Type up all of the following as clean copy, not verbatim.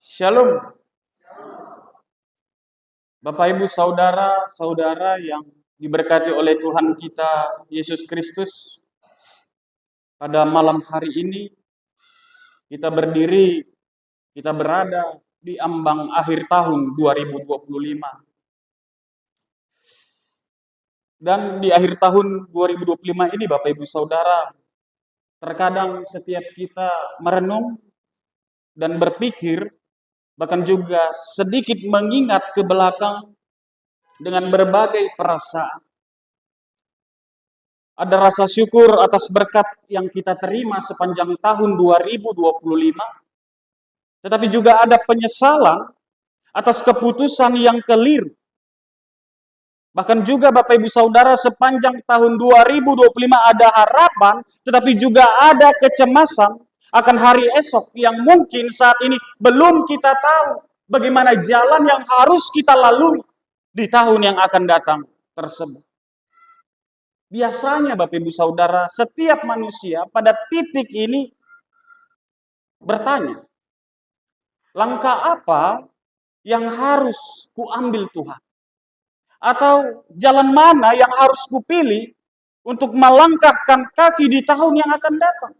Shalom, Bapak Ibu saudara-saudara yang diberkati oleh Tuhan kita Yesus Kristus. Pada malam hari ini kita berdiri, kita berada di ambang akhir tahun 2025. Dan di akhir tahun 2025 ini Bapak Ibu Saudara, terkadang setiap kita merenung dan berpikir, bahkan juga sedikit mengingat ke belakang dengan berbagai perasaan. Ada rasa syukur atas berkat yang kita terima sepanjang tahun 2025, tetapi juga ada penyesalan atas keputusan yang keliru. Bahkan juga Bapak Ibu Saudara, sepanjang tahun 2025 ada harapan, tetapi juga ada kecemasan akan hari esok yang mungkin saat ini belum kita tahu bagaimana jalan yang harus kita lalui di tahun yang akan datang tersebut. Biasanya Bapak Ibu Saudara, setiap manusia pada titik ini bertanya, langkah apa yang harus kuambil Tuhan? Atau jalan mana yang harus kupilih untuk melangkahkan kaki di tahun yang akan datang?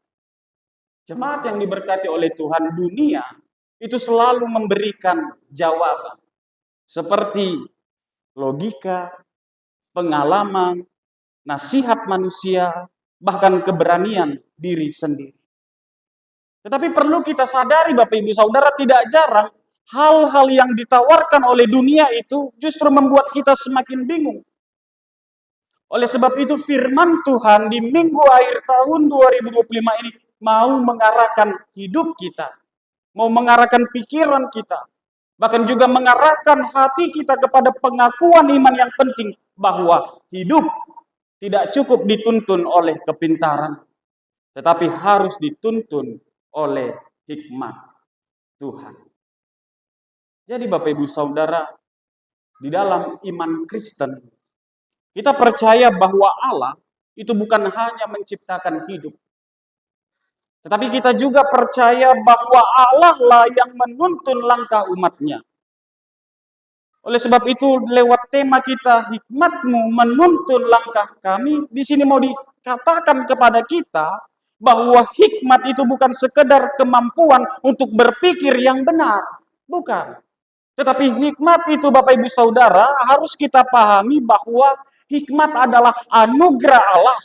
Jemaat yang diberkati oleh Tuhan, dunia itu selalu memberikan jawaban seperti logika, pengalaman, nasihat manusia, bahkan keberanian diri sendiri. Tetapi perlu kita sadari Bapak Ibu Saudara, tidak jarang hal-hal yang ditawarkan oleh dunia itu justru membuat kita semakin bingung. Oleh sebab itu firman Tuhan di minggu akhir tahun 2025 ini mau mengarahkan hidup kita, mau mengarahkan pikiran kita, bahkan juga mengarahkan hati kita kepada pengakuan iman yang penting bahwa hidup tidak cukup dituntun oleh kepintaran, tetapi harus dituntun oleh hikmat Tuhan. Jadi Bapak Ibu Saudara, di dalam iman Kristen, kita percaya bahwa Allah itu bukan hanya menciptakan hidup, tetapi kita juga percaya bahwa Allah lah yang menuntun langkah umatnya. Oleh sebab itu, lewat tema kita, hikmat-Mu menuntun langkah kami, di sini mau dikatakan kepada kita bahwa hikmat itu bukan sekedar kemampuan untuk berpikir yang benar. Bukan. Tetapi hikmat itu Bapak Ibu Saudara harus kita pahami bahwa hikmat adalah anugerah Allah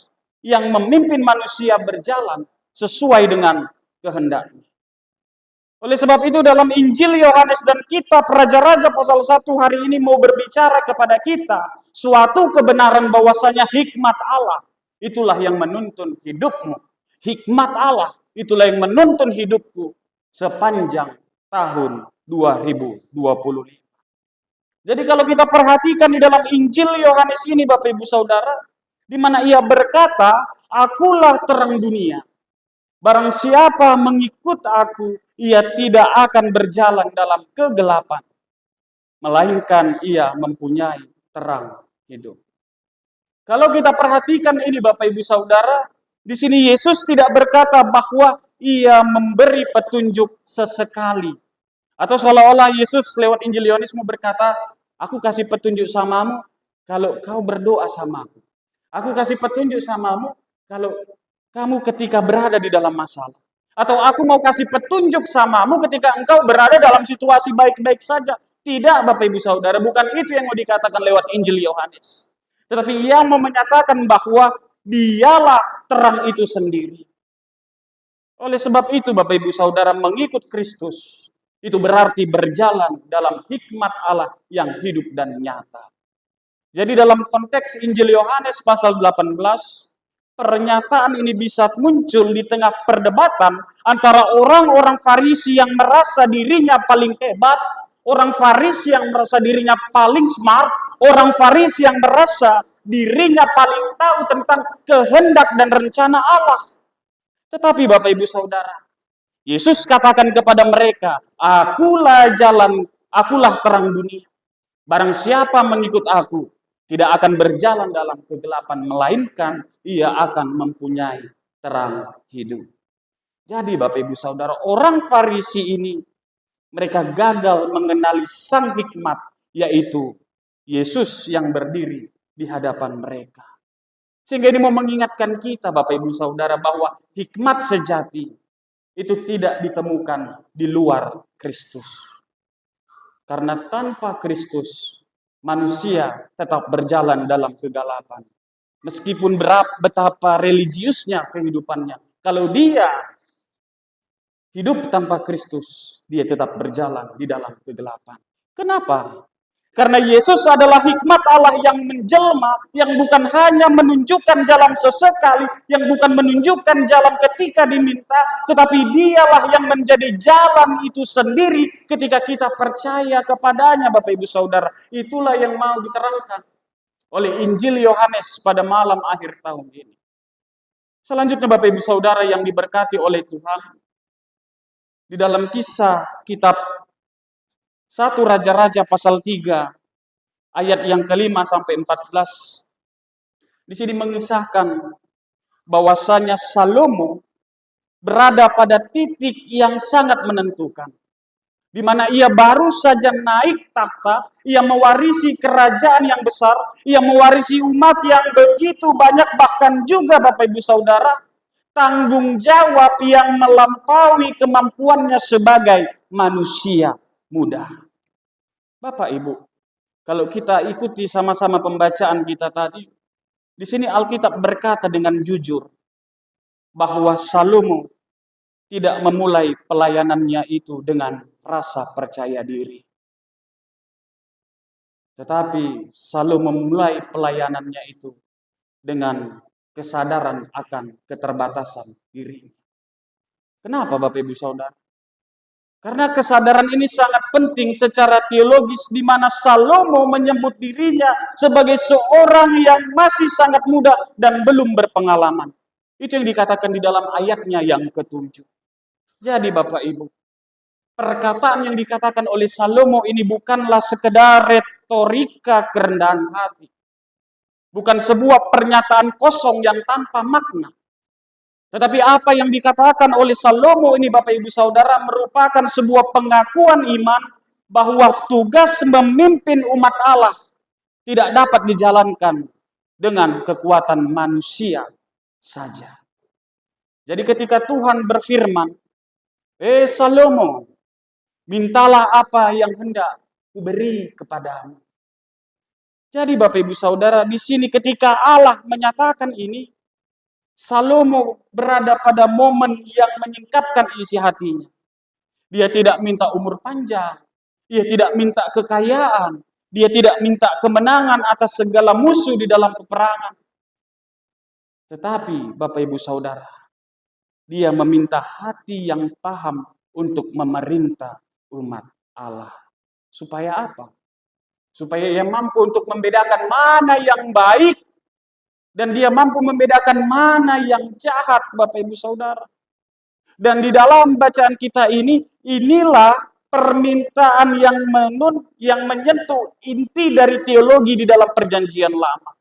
yang memimpin manusia berjalan sesuai dengan kehendaknya. Oleh sebab itu dalam Injil Yohanes dan kitab Raja-Raja pasal 1 hari ini mau berbicara kepada kita suatu kebenaran bahwasanya hikmat Allah itulah yang menuntun hidupmu. Hikmat Allah itulah yang menuntun hidupku sepanjang tahun 2025. Jadi kalau kita perhatikan di dalam Injil Yohanes ini Bapak Ibu Saudara, di mana ia berkata, "Akulah terang dunia. Barang siapa mengikut aku, ia tidak akan berjalan dalam kegelapan, melainkan ia mempunyai terang hidup." Kalau kita perhatikan ini Bapak Ibu Saudara, di sini Yesus tidak berkata bahwa ia memberi petunjuk sesekali. Atau seolah-olah Yesus lewat Injil Yohanes mau berkata, aku kasih petunjuk samamu kalau kau berdoa sama aku. Aku kasih petunjuk samamu kalau kamu ketika berada di dalam masalah. Atau aku mau kasih petunjuk samamu ketika engkau berada dalam situasi baik-baik saja. Tidak Bapak Ibu Saudara, bukan itu yang mau dikatakan lewat Injil Yohanes. Tetapi ia mau menyatakan bahwa dialah terang itu sendiri. Oleh sebab itu Bapak Ibu Saudara, mengikut Kristus itu berarti berjalan dalam hikmat Allah yang hidup dan nyata. Jadi dalam konteks Injil Yohanes pasal 18, pernyataan ini bisa muncul di tengah perdebatan antara orang-orang Farisi yang merasa dirinya paling hebat, orang Farisi yang merasa dirinya paling smart, orang Farisi yang merasa dirinya paling tahu tentang kehendak dan rencana Allah. Tetapi Bapak Ibu Saudara, Yesus katakan kepada mereka, akulah jalan, akulah terang dunia. Barang siapa mengikut aku, tidak akan berjalan dalam kegelapan, melainkan ia akan mempunyai terang hidup. Jadi Bapak Ibu Saudara, orang Farisi ini Mereka gagal mengenali sang hikmat, yaitu Yesus yang berdiri di hadapan mereka. Sehingga ini mau mengingatkan kita, Bapak Ibu Saudara, bahwa hikmat sejati itu tidak ditemukan di luar Kristus. Karena tanpa Kristus, manusia tetap berjalan dalam kegelapan. Meskipun betapa religiusnya kehidupannya, kalau dia hidup tanpa Kristus, dia tetap berjalan di dalam kegelapan. Kenapa? Karena Yesus adalah hikmat Allah yang menjelma, yang bukan hanya menunjukkan jalan sesekali, yang bukan menunjukkan jalan ketika diminta, tetapi dialah yang menjadi jalan itu sendiri ketika kita percaya kepadanya, Bapak Ibu Saudara. Itulah yang mau diterangkan oleh Injil Yohanes pada malam akhir tahun ini. Selanjutnya Bapak Ibu Saudara yang diberkati oleh Tuhan, di dalam kisah kitab 1 Raja-Raja pasal 3 ayat yang kelima sampai 14. Di sini mengisahkan bahwasanya Salomo berada pada titik yang sangat menentukan, di mana ia baru saja naik takhta, ia mewarisi kerajaan yang besar, ia mewarisi umat yang begitu banyak, bahkan juga Bapak Ibu Saudara, tanggung jawab yang melampaui kemampuannya sebagai manusia muda. Bapak Ibu, kalau kita ikuti sama-sama pembacaan kita tadi, di sini Alkitab berkata dengan jujur bahwa Salomo tidak memulai pelayanannya itu dengan rasa percaya diri. Tetapi Salomo memulai pelayanannya itu dengan kesadaran akan keterbatasan dirinya. Kenapa Bapak Ibu Saudara? Karena kesadaran ini sangat penting secara teologis, di mana Salomo menyebut dirinya sebagai seorang yang masih sangat muda dan belum berpengalaman. Itu yang dikatakan di dalam ayatnya yang ke-7. Jadi Bapak Ibu, perkataan yang dikatakan oleh Salomo ini bukanlah sekedar retorika kerendahan hati. Bukan sebuah pernyataan kosong yang tanpa makna. Tetapi apa yang dikatakan oleh Salomo ini Bapak Ibu Saudara merupakan sebuah pengakuan iman bahwa tugas memimpin umat Allah tidak dapat dijalankan dengan kekuatan manusia saja. Jadi ketika Tuhan berfirman, Salomo, mintalah apa yang hendak kuberi kepadamu. Jadi Bapak Ibu Saudara, di sini ketika Allah menyatakan ini, Salomo berada pada momen yang menyingkapkan isi hatinya. Dia tidak minta umur panjang, dia tidak minta kekayaan, dia tidak minta kemenangan atas segala musuh di dalam peperangan. Tetapi Bapak Ibu Saudara, dia meminta hati yang paham untuk memerintah umat Allah. Supaya apa? Supaya ia mampu untuk membedakan mana yang baik dan dia mampu membedakan mana yang jahat, Bapak Ibu Saudara. Dan di dalam bacaan kita ini, inilah permintaan yang menyentuh inti dari teologi di dalam Perjanjian Lama.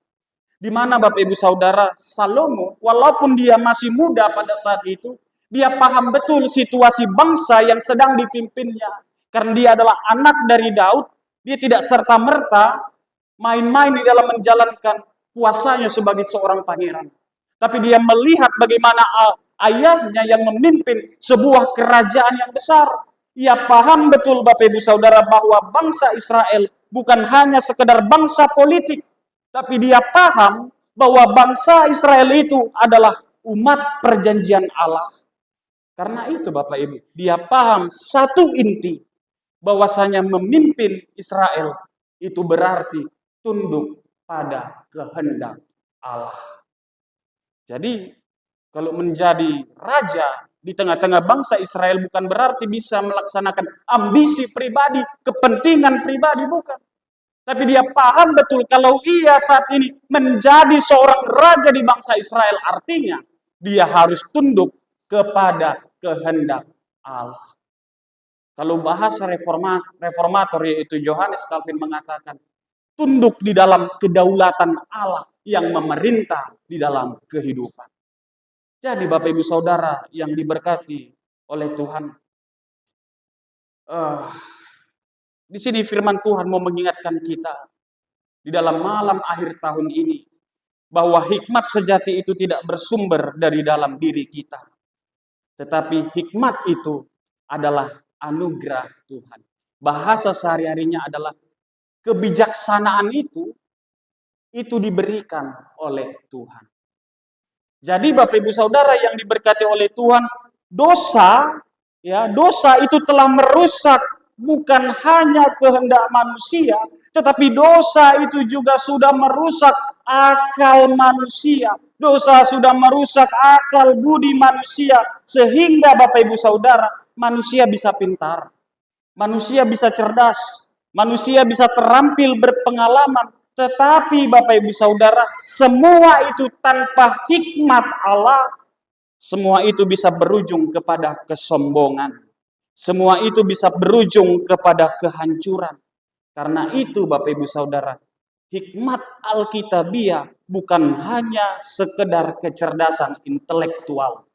Di mana Bapak Ibu Saudara, Salomo, walaupun dia masih muda pada saat itu, dia paham betul situasi bangsa yang sedang dipimpinnya. Karena dia adalah anak dari Daud, dia tidak serta-merta main-main di dalam menjalankan kuasanya sebagai seorang pangeran. Tapi dia melihat bagaimana ayahnya yang memimpin sebuah kerajaan yang besar. Ia paham betul Bapak Ibu Saudara bahwa bangsa Israel bukan hanya sekedar bangsa politik. Tapi dia paham bahwa bangsa Israel itu adalah umat perjanjian Allah. Karena itu Bapak Ibu, dia paham satu inti, bahwasanya memimpin Israel itu berarti tunduk pada kehendak Allah. Jadi kalau menjadi raja di tengah-tengah bangsa Israel bukan berarti bisa melaksanakan ambisi pribadi, kepentingan pribadi, bukan. Tapi dia paham betul kalau ia saat ini menjadi seorang raja di bangsa Israel, artinya dia harus tunduk kepada kehendak Allah. Kalau bahasa reformator yaitu Johannes Calvin mengatakan, tunduk di dalam kedaulatan Allah yang memerintah di dalam kehidupan. Jadi Bapak Ibu Saudara yang diberkati oleh Tuhan, eh, di sini firman Tuhan mau mengingatkan kita di dalam malam akhir tahun ini bahwa hikmat sejati itu tidak bersumber dari dalam diri kita, tetapi hikmat itu adalah anugerah Tuhan. Bahasa sehari-harinya adalah kebijaksanaan itu diberikan oleh Tuhan. Jadi Bapak Ibu Saudara yang diberkati oleh Tuhan, dosa itu telah merusak bukan hanya kehendak manusia, tetapi dosa itu juga sudah merusak akal manusia. Dosa sudah merusak akal budi manusia, sehingga Bapak Ibu Saudara, manusia bisa pintar, manusia bisa cerdas, manusia bisa terampil berpengalaman. Tetapi Bapak Ibu Saudara, semua itu tanpa hikmat Allah, semua itu bisa berujung kepada kesombongan. Semua itu bisa berujung kepada kehancuran. Karena itu Bapak Ibu Saudara, hikmat Alkitabiah bukan hanya sekedar kecerdasan intelektual,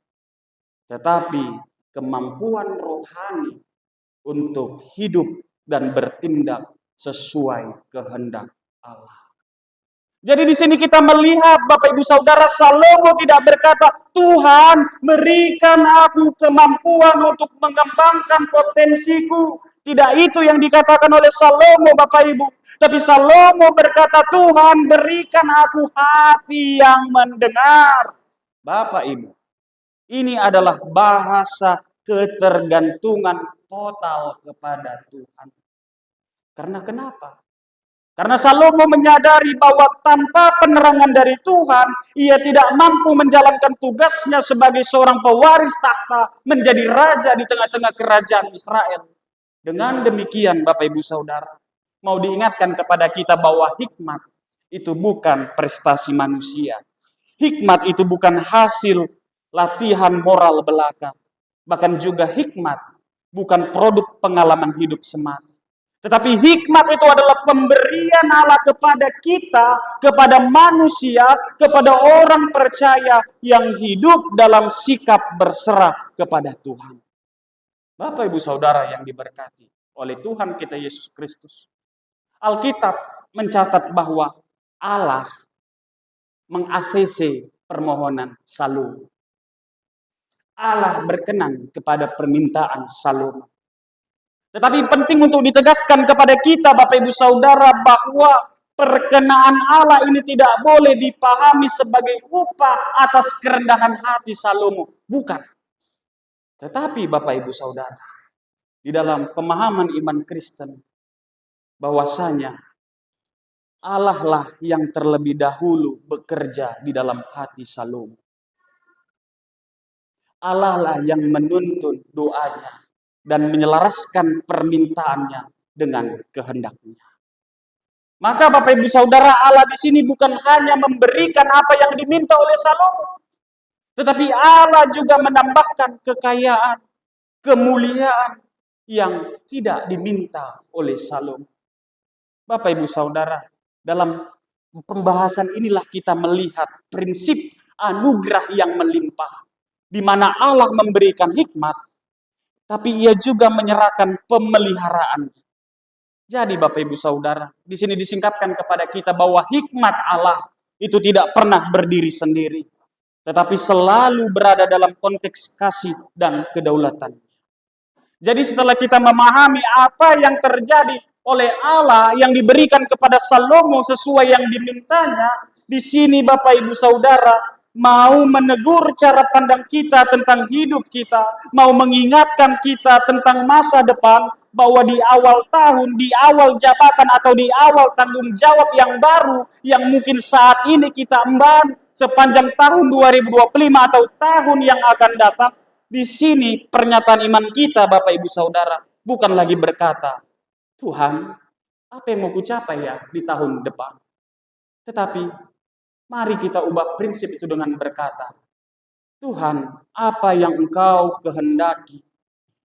tetapi kemampuan rohani untuk hidup dan bertindak sesuai kehendak Allah. Jadi di sini kita melihat Bapak Ibu Saudara, Salomo tidak berkata, Tuhan berikan aku kemampuan untuk mengembangkan potensiku. Tidak itu yang dikatakan oleh Salomo Bapak Ibu. Tapi Salomo berkata, Tuhan berikan aku hati yang mendengar. Bapak Ibu, ini adalah bahasa ketergantungan total kepada Tuhan. Karena kenapa? Karena Salomo menyadari bahwa tanpa penerangan dari Tuhan, ia tidak mampu menjalankan tugasnya sebagai seorang pewaris takhta menjadi raja di tengah-tengah kerajaan Israel. Dengan demikian, Bapak Ibu Saudara, mau diingatkan kepada kita bahwa hikmat itu bukan prestasi manusia. Hikmat itu bukan hasil latihan moral belaka. Bahkan juga hikmat bukan produk pengalaman hidup semata. Tetapi hikmat itu adalah pemberian Allah kepada kita, kepada manusia, kepada orang percaya yang hidup dalam sikap berserah kepada Tuhan. Bapak Ibu Saudara yang diberkati oleh Tuhan kita Yesus Kristus, Alkitab mencatat bahwa Allah meng-ACC permohonan Salomo. Allah berkenan kepada permintaan Salomo. Tetapi penting untuk ditegaskan kepada kita Bapak Ibu Saudara bahwa perkenaan Allah ini tidak boleh dipahami sebagai upah atas kerendahan hati Salomo. Bukan. Tetapi Bapak Ibu Saudara, di dalam pemahaman iman Kristen, bahwasanya Allah lah yang terlebih dahulu bekerja di dalam hati Salomo. Allah lah yang menuntun doanya dan menyelaraskan permintaannya dengan kehendaknya. Maka Bapak Ibu Saudara, Allah di sini bukan hanya memberikan apa yang diminta oleh Salomo, tetapi Allah juga menambahkan kekayaan, kemuliaan yang tidak diminta oleh Salomo. Bapak Ibu Saudara, dalam pembahasan inilah kita melihat prinsip anugerah yang melimpah, di mana Allah memberikan hikmat, tapi ia juga menyerahkan pemeliharaan. Jadi Bapak Ibu Saudara, di sini disingkapkan kepada kita bahwa hikmat Allah itu tidak pernah berdiri sendiri, tetapi selalu berada dalam konteks kasih dan kedaulatan. Jadi setelah kita memahami apa yang terjadi oleh Allah yang diberikan kepada Salomo sesuai yang dimintanya, di sini Bapak Ibu Saudara mau menegur cara pandang kita tentang hidup kita, mau mengingatkan kita tentang masa depan, bahwa di awal tahun, di awal jabatan atau di awal tanggung jawab yang baru, yang mungkin saat ini kita emban sepanjang tahun 2025 atau tahun yang akan datang, di sini pernyataan iman kita Bapak Ibu Saudara, bukan lagi berkata, Tuhan, apa yang mau kucapai ya di tahun depan? Tetapi, mari kita ubah prinsip itu dengan berkata, Tuhan, apa yang Engkau kehendaki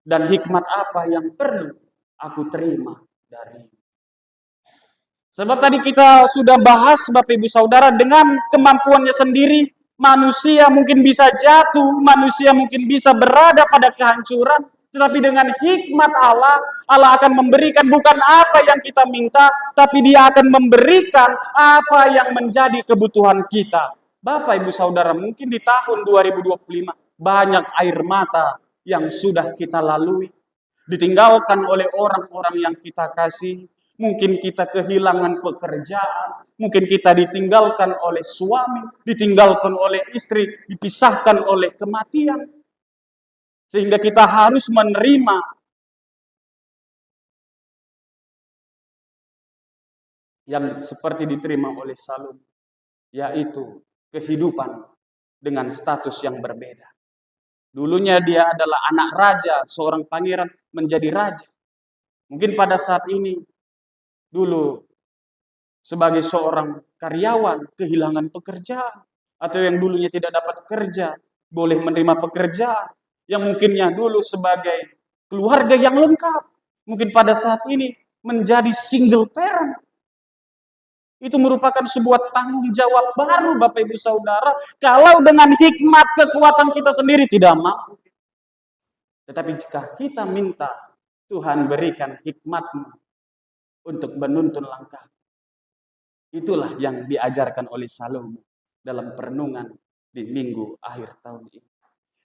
dan hikmat apa yang perlu aku terima dari. Sebab tadi kita sudah bahas Bapak Ibu Saudara, dengan kemampuannya sendiri, manusia mungkin bisa jatuh, manusia mungkin bisa berada pada kehancuran, Tetapi dengan hikmat Allah, Allah akan memberikan bukan apa yang kita minta, tapi Dia akan memberikan apa yang menjadi kebutuhan kita. Bapak, Ibu, Saudara, mungkin di tahun 2025 banyak air mata yang sudah kita lalui. Ditinggalkan oleh orang-orang yang kita kasih. Mungkin kita kehilangan pekerjaan. Mungkin kita ditinggalkan oleh suami, ditinggalkan oleh istri, dipisahkan oleh kematian. Sehingga kita harus menerima yang seperti diterima oleh Salum, yaitu kehidupan dengan status yang berbeda. Dulunya dia adalah anak raja, seorang pangeran menjadi raja. Mungkin pada saat ini, dulu sebagai seorang karyawan kehilangan pekerjaan, atau yang dulunya tidak dapat kerja boleh menerima pekerjaan, yang mungkinnya dulu sebagai keluarga yang lengkap, mungkin pada saat ini menjadi single parent. Itu merupakan sebuah tanggung jawab baru, Bapak Ibu Saudara, kalau dengan hikmat kekuatan kita sendiri tidak mampu. Tetapi jika kita minta, Tuhan berikan hikmat-Mu untuk menuntun langkah. Itulah yang diajarkan oleh Salomo dalam perenungan di minggu akhir tahun ini.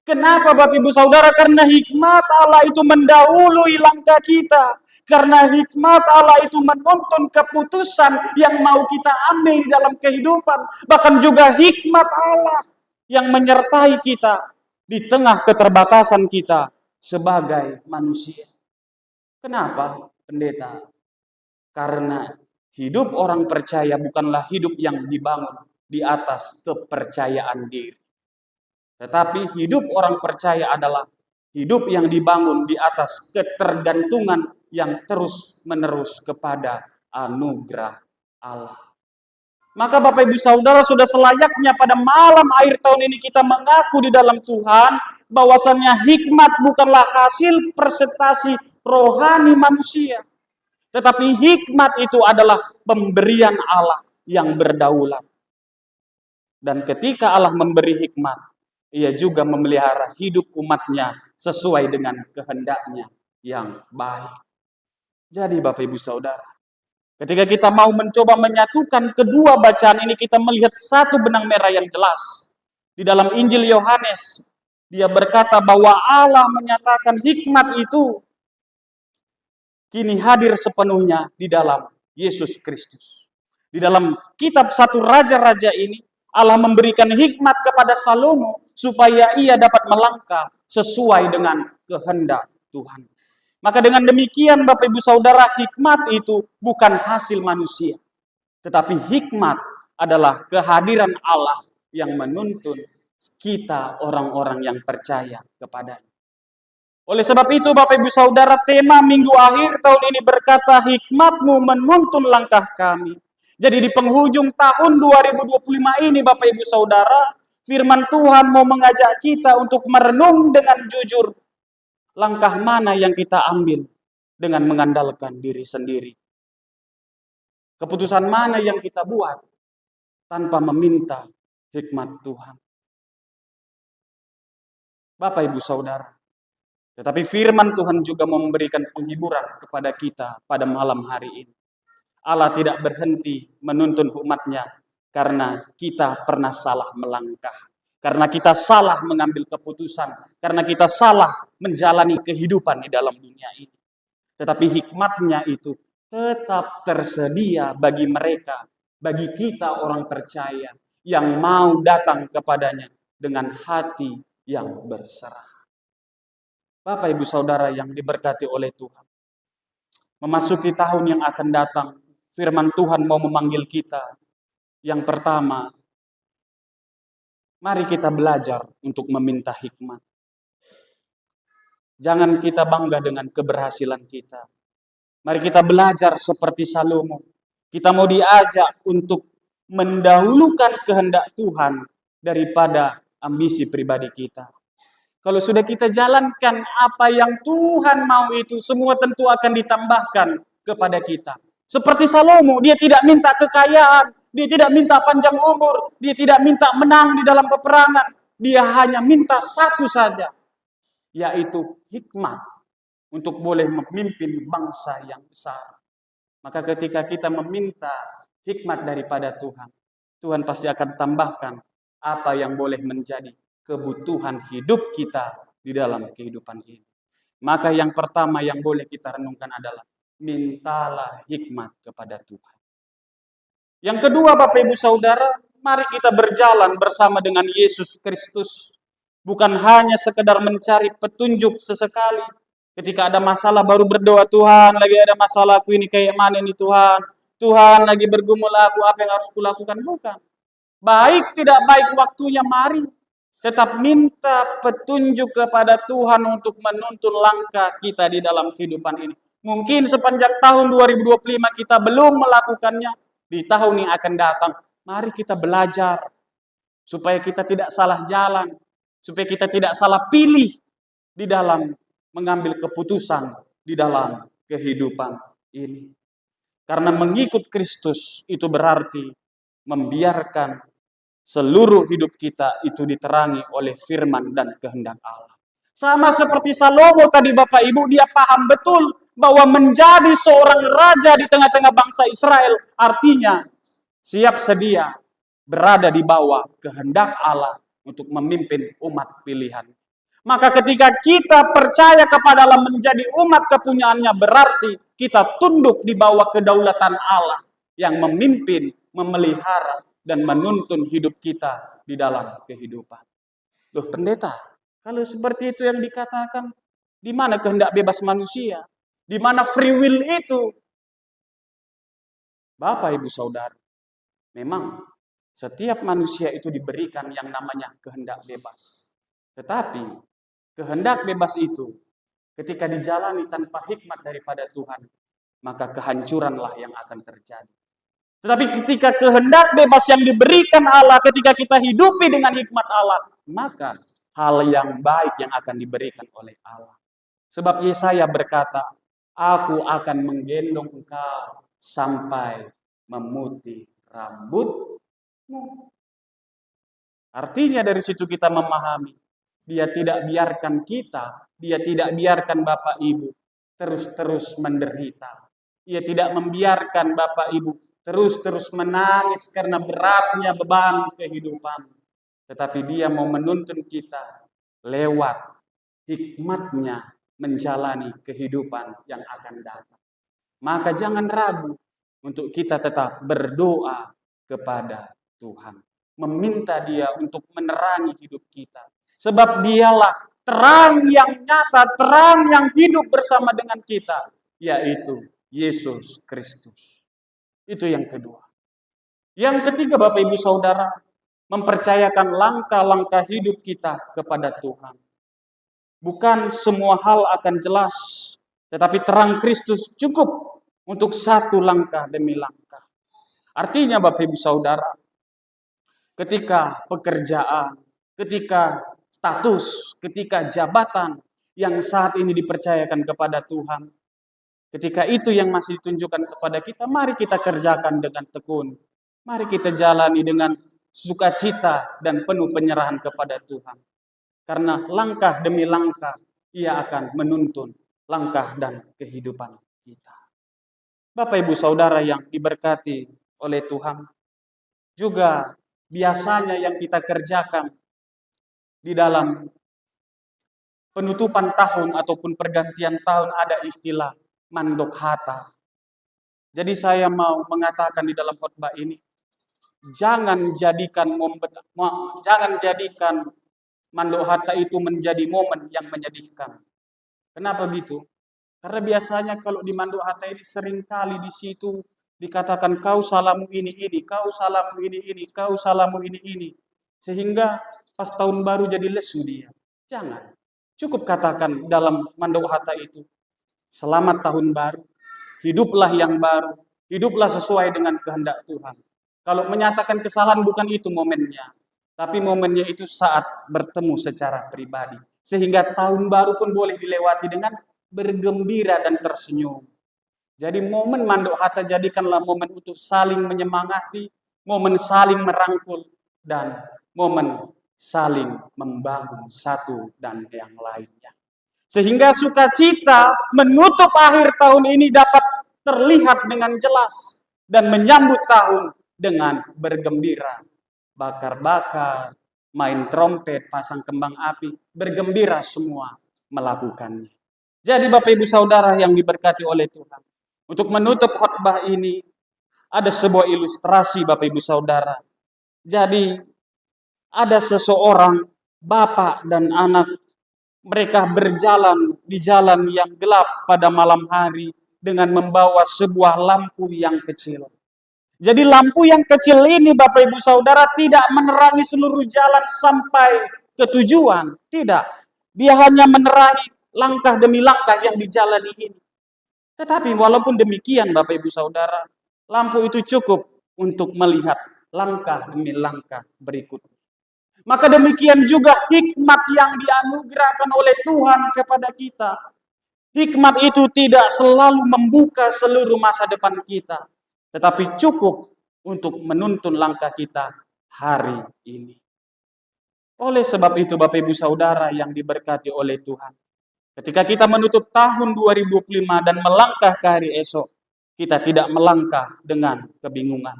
Kenapa Bapak Ibu Saudara? Karena hikmat Allah itu mendahului langkah kita. Karena hikmat Allah itu menuntun keputusan yang mau kita ambil dalam kehidupan. Bahkan juga hikmat Allah yang menyertai kita di tengah keterbatasan kita sebagai manusia. Kenapa, pendeta? Karena hidup orang percaya bukanlah hidup yang dibangun di atas kepercayaan diri. Tetapi hidup orang percaya adalah hidup yang dibangun di atas ketergantungan yang terus-menerus kepada anugerah Allah. Maka Bapak Ibu Saudara, sudah selayaknya pada malam akhir tahun ini kita mengaku di dalam Tuhan bahwasannya hikmat bukanlah hasil presentasi rohani manusia. Tetapi hikmat itu adalah pemberian Allah yang berdaulat. Dan ketika Allah memberi hikmat, Ia juga memelihara hidup umatnya sesuai dengan kehendaknya yang baik. Jadi Bapak Ibu Saudara, ketika kita mau mencoba menyatukan kedua bacaan ini, kita melihat satu benang merah yang jelas. Di dalam Injil Yohanes, dia berkata bahwa Allah menyatakan hikmat itu kini hadir sepenuhnya di dalam Yesus Kristus. Di dalam kitab satu Raja-Raja ini, Allah memberikan hikmat kepada Salomo supaya ia dapat melangkah sesuai dengan kehendak Tuhan. Maka dengan demikian Bapak Ibu Saudara, hikmat itu bukan hasil manusia. Tetapi hikmat adalah kehadiran Allah yang menuntun kita orang-orang yang percaya kepadanya. Oleh sebab itu Bapak Ibu Saudara, tema minggu akhir tahun ini berkata, hikmat-Mu menuntun langkah kami. Jadi di penghujung tahun 2025 ini Bapak Ibu Saudara, firman Tuhan mau mengajak kita untuk merenung dengan jujur langkah mana yang kita ambil dengan mengandalkan diri sendiri. Keputusan mana yang kita buat tanpa meminta hikmat Tuhan. Bapak Ibu Saudara, tetapi firman Tuhan juga mau memberikan penghiburan kepada kita pada malam hari ini. Allah tidak berhenti menuntun umatnya karena kita pernah salah melangkah. Karena kita salah mengambil keputusan. Karena kita salah menjalani kehidupan di dalam dunia ini. Tetapi hikmatnya itu tetap tersedia bagi mereka, bagi kita orang percaya yang mau datang kepadanya dengan hati yang berserah. Bapak Ibu Saudara yang diberkati oleh Tuhan. Memasuki tahun yang akan datang, firman Tuhan mau memanggil kita. Yang pertama, mari kita belajar untuk meminta hikmat. Jangan kita bangga dengan keberhasilan kita. Mari kita belajar seperti Salomo. Kita mau diajak untuk mendahulukan kehendak Tuhan daripada ambisi pribadi kita. Kalau sudah kita jalankan apa yang Tuhan mau itu, semua tentu akan ditambahkan kepada kita. Seperti Salomo, dia tidak minta kekayaan, dia tidak minta panjang umur, dia tidak minta menang di dalam peperangan. Dia hanya minta satu saja, yaitu hikmat untuk boleh memimpin bangsa yang besar. Maka ketika kita meminta hikmat daripada Tuhan, Tuhan pasti akan tambahkan apa yang boleh menjadi kebutuhan hidup kita di dalam kehidupan ini. Maka yang pertama yang boleh kita renungkan adalah mintalah hikmat kepada Tuhan. Yang kedua, Bapak Ibu Saudara, mari kita berjalan bersama dengan Yesus Kristus. Bukan hanya sekedar mencari petunjuk sesekali. Ketika ada masalah baru berdoa, Tuhan lagi ada masalah aku ini kayak mana nih Tuhan. Tuhan lagi bergumul aku, apa yang harus kulakukan? Bukan. Baik tidak baik waktunya, mari tetap minta petunjuk kepada Tuhan untuk menuntun langkah kita di dalam kehidupan ini. Mungkin sepanjang tahun 2025 kita belum melakukannya, di tahun yang akan datang, mari kita belajar supaya kita tidak salah jalan, supaya kita tidak salah pilih di dalam mengambil keputusan di dalam kehidupan ini. Karena mengikut Kristus itu berarti membiarkan seluruh hidup kita itu diterangi oleh firman dan kehendak Allah. Sama seperti Salomo tadi Bapak Ibu, dia paham betul bahwa menjadi seorang raja di tengah-tengah bangsa Israel artinya siap sedia berada di bawah kehendak Allah untuk memimpin umat pilihan. Maka ketika kita percaya kepada Allah menjadi umat kepunyaannya, berarti kita tunduk di bawah kedaulatan Allah yang memimpin, memelihara, dan menuntun hidup kita di dalam kehidupan. Loh pendeta, kalau seperti itu yang dikatakan, di mana kehendak bebas manusia? Di mana free will itu? Bapak, Ibu, Saudara, memang setiap manusia itu diberikan yang namanya kehendak bebas. Tetapi kehendak bebas itu ketika dijalani tanpa hikmat daripada Tuhan, maka kehancuranlah yang akan terjadi. Tetapi ketika kehendak bebas yang diberikan Allah, ketika kita hidupi dengan hikmat Allah, maka hal yang baik yang akan diberikan oleh Allah. Sebab Yesaya berkata, aku akan menggendong engkau sampai memutih rambutmu. Artinya dari situ kita memahami, dia tidak biarkan kita, dia tidak biarkan Bapak Ibu terus-terus menderita. Dia tidak membiarkan Bapak Ibu terus-terus menangis karena beratnya beban kehidupan. Tetapi dia mau menuntun kita lewat hikmatnya menjalani kehidupan yang akan datang. Maka jangan ragu untuk kita tetap berdoa kepada Tuhan. Meminta dia untuk menerangi hidup kita. Sebab dialah terang yang nyata, terang yang hidup bersama dengan kita. Yaitu Yesus Kristus. Itu yang kedua. Yang ketiga Bapak Ibu Saudara, mempercayakan langkah-langkah hidup kita kepada Tuhan. Bukan semua hal akan jelas, tetapi terang Kristus cukup untuk satu langkah demi langkah. Artinya Bapak Ibu Saudara, ketika pekerjaan, ketika status, ketika jabatan yang saat ini dipercayakan kepada Tuhan, ketika itu yang masih ditunjukkan kepada kita, mari kita kerjakan dengan tekun. Mari kita jalani dengan sukacita dan penuh penyerahan kepada Tuhan. Karena langkah demi langkah, ia akan menuntun langkah dan kehidupan kita. Bapak Ibu Saudara yang diberkati oleh Tuhan, juga biasanya yang kita kerjakan di dalam penutupan tahun ataupun pergantian tahun ada istilah mandok hata. Jadi saya mau mengatakan di dalam khotbah ini, jangan jadikan mandok hata itu menjadi momen yang menyedihkan. Kenapa begitu? Karena biasanya kalau di mandok hata ini seringkali di situ dikatakan kau salahmu ini, kau salahmu ini, kau salahmu ini. Sehingga pas tahun baru jadi lesu dia. Jangan. Cukup katakan dalam mandok hata itu, selamat tahun baru, hiduplah yang baru, hiduplah sesuai dengan kehendak Tuhan. Kalau menyatakan kesalahan bukan itu momennya. Tapi momennya itu saat bertemu secara pribadi. Sehingga tahun baru pun boleh dilewati dengan bergembira dan tersenyum. Jadi momen mandok hata jadikanlah momen untuk saling menyemangati, momen saling merangkul, dan momen saling membangun satu dan yang lainnya. Sehingga sukacita menutup akhir tahun ini dapat terlihat dengan jelas. Dan menyambut tahun dengan bergembira. Bakar-bakar, main trompet, pasang kembang api, bergembira semua melakukannya. Jadi Bapak Ibu Saudara yang diberkati oleh Tuhan. Untuk menutup khotbah ini, ada sebuah ilustrasi Bapak Ibu Saudara. Jadi ada seseorang bapak dan anak, mereka berjalan di jalan yang gelap pada malam hari dengan membawa sebuah lampu yang kecil. Jadi lampu yang kecil ini Bapak Ibu Saudara tidak menerangi seluruh jalan sampai ke tujuan. Tidak. Dia hanya menerangi langkah demi langkah yang dijalani ini. Tetapi walaupun demikian Bapak Ibu Saudara, lampu itu cukup untuk melihat langkah demi langkah berikutnya. Maka demikian juga hikmat yang dianugerahkan oleh Tuhan kepada kita. Hikmat itu tidak selalu membuka seluruh masa depan kita, tetapi cukup untuk menuntun langkah kita hari ini. Oleh sebab itu Bapak Ibu Saudara yang diberkati oleh Tuhan, ketika kita menutup tahun 2025 dan melangkah ke hari esok, kita tidak melangkah dengan kebingungan.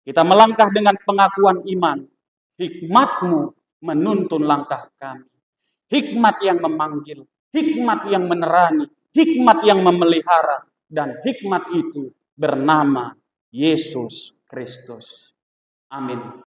Kita melangkah dengan pengakuan iman. Hikmat-Mu menuntun langkah kami. Hikmat yang memanggil, hikmat yang menerangi, hikmat yang memelihara, dan hikmat itu bernama Yesus Kristus. Amin.